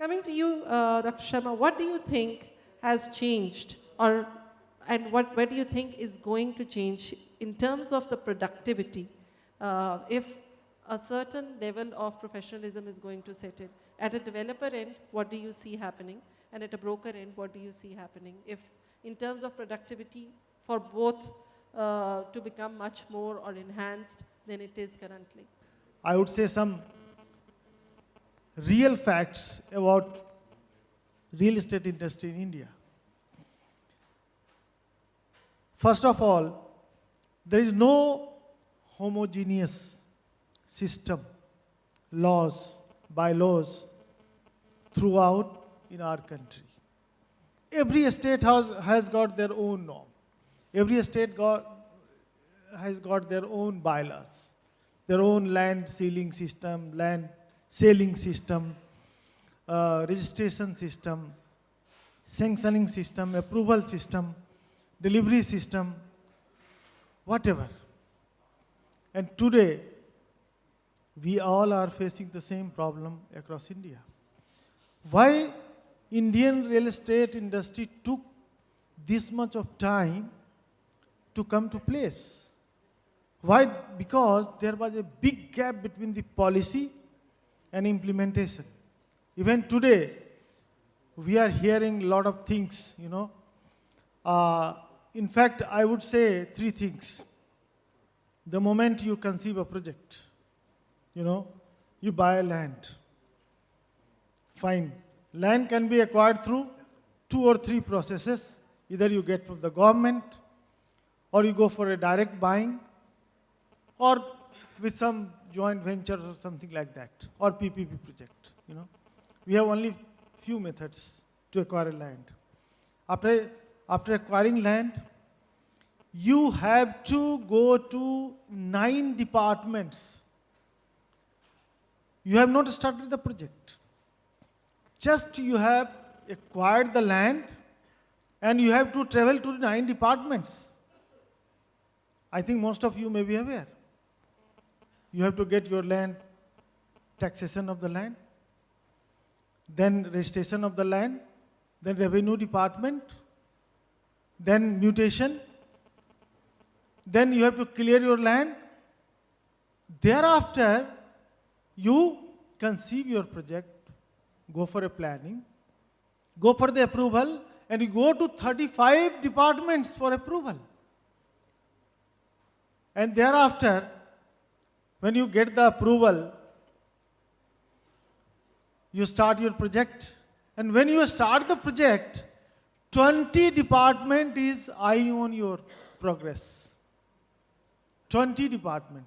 Coming to you, Dr. Sharma, what do you think has changed, and where do you think is going to change in terms of the productivity if a certain level of professionalism is going to set in? At a developer end, what do you see happening? And at a broker end, what do you see happening? If in terms of productivity for both to become much more or enhanced than it is currently? I would say some real facts about real estate industry in India. First of all, there is no homogeneous system, laws, bylaws throughout in our country. Every state has got their own norm. Every state has got their own bylaws, their own land sealing system, land selling system, registration system, sanctioning system, approval system, delivery system, whatever. And today, we all are facing the same problem across India. Why Indian real estate industry took this much of time to come to place? Why? Because there was a big gap between the policy and implementation. Even today, we are hearing a lot of things, you know. In fact, I would say three things. The moment you conceive a project, you know, you buy land. Fine. Land can be acquired through 2 or 3 processes. Either you get from the government, or you go for a direct buying, or with some joint ventures or something like that, or PPP project, you know. We have only few methods to acquire land. After acquiring land, you have to go to 9 departments. You have not started the project. Just you have acquired the land and you have to travel to 9 departments. I think most of you may be aware. You have to get your land, taxation of the land, then registration of the land, then revenue department, then mutation, then you have to clear your land. Thereafter, you conceive your project, go for a planning, go for the approval, and you go to 35 departments for approval. And thereafter, when you get the approval, you start your project. And when you start the project, 20 department is eye on your progress. 20 department.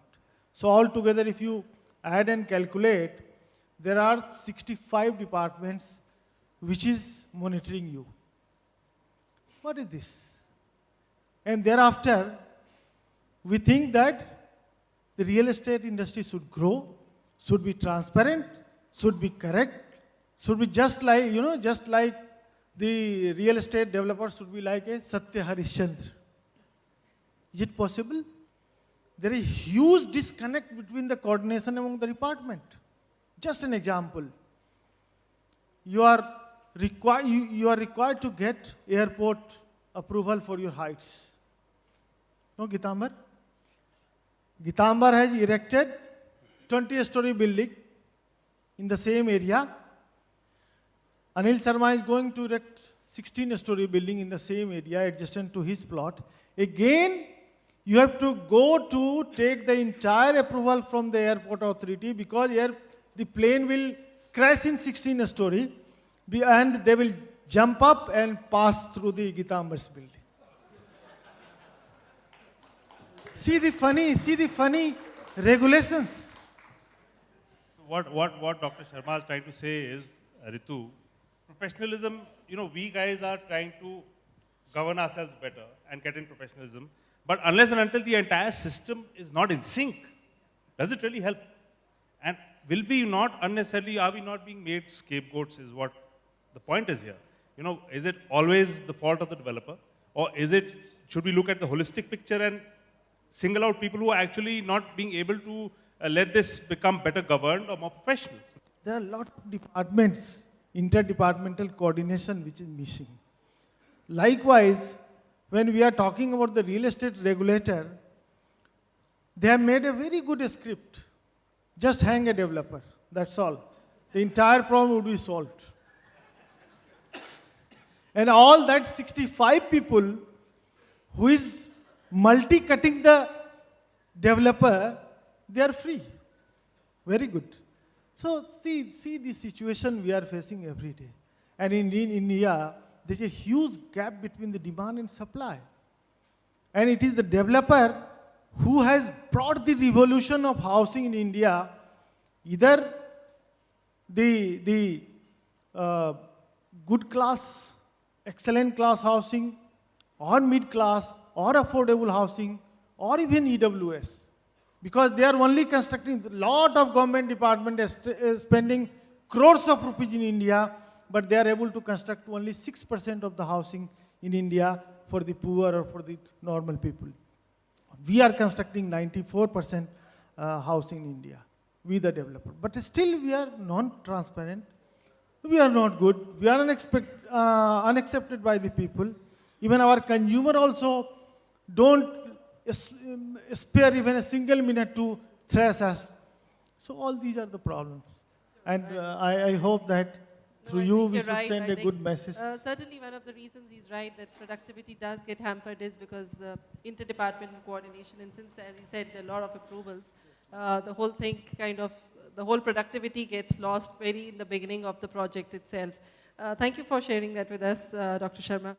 So altogether, if you add and calculate, there are 65 departments which is monitoring you. What is this? And thereafter, we think that the real estate industry should grow, should be transparent, should be correct, should be just like, you know, just like the real estate developers should be like a Satya Harishchandra. Is it possible? There is huge disconnect between the coordination among the department. Just an example. You are required to get airport approval for your heights. No, Gitambar? Gitambar has erected 20-story building in the same area. Anil Sharma is going to erect 16-story building in the same area adjacent to his plot. Again, you have to go to take the entire approval from the airport authority because the plane will crash in 16-story and they will jump up and pass through the Gitambar's building. See the funny regulations. What Dr. Sharma is trying to say is, Ritu, professionalism, you know, we guys are trying to govern ourselves better and get in professionalism. But unless and until the entire system is not in sync, does it really help? And will we not unnecessarily, are we not being made scapegoats is what the point is here. You know, is it always the fault of the developer? Or should we look at the holistic picture and single out people who are actually not being able to let this become better governed or more professional? There are a lot of departments interdepartmental coordination which is missing. Likewise, when we are talking about the real estate regulator, they have made a very good script. Just hang a developer, that's all. The entire problem would be solved. And all that 65 people who is multi-cutting the developer, they are free. Very good. So see the situation we are facing every day. And in India, there's a huge gap between the demand and supply. And it is the developer who has brought the revolution of housing in India, either the good class, excellent class housing, or mid class, or affordable housing, or even EWS. Because they are only constructing, a lot of government department is spending crores of rupees in India, but they are able to construct only 6% of the housing in India for the poor or for the normal people. We are constructing 94% housing in India, we the developer. But still we are non-transparent, we are not good, we are unaccepted by the people. Even our consumer also don't spare even a single minute to thrash us. So all these are the problems. And I hope that through you we should send a good message. Certainly one of the reasons he's right that productivity does get hampered is because the interdepartmental coordination, and since, as he said, there are a lot of approvals, the whole thing the whole productivity gets lost very in the beginning of the project itself. Thank you for sharing that with us, Dr. Sharma.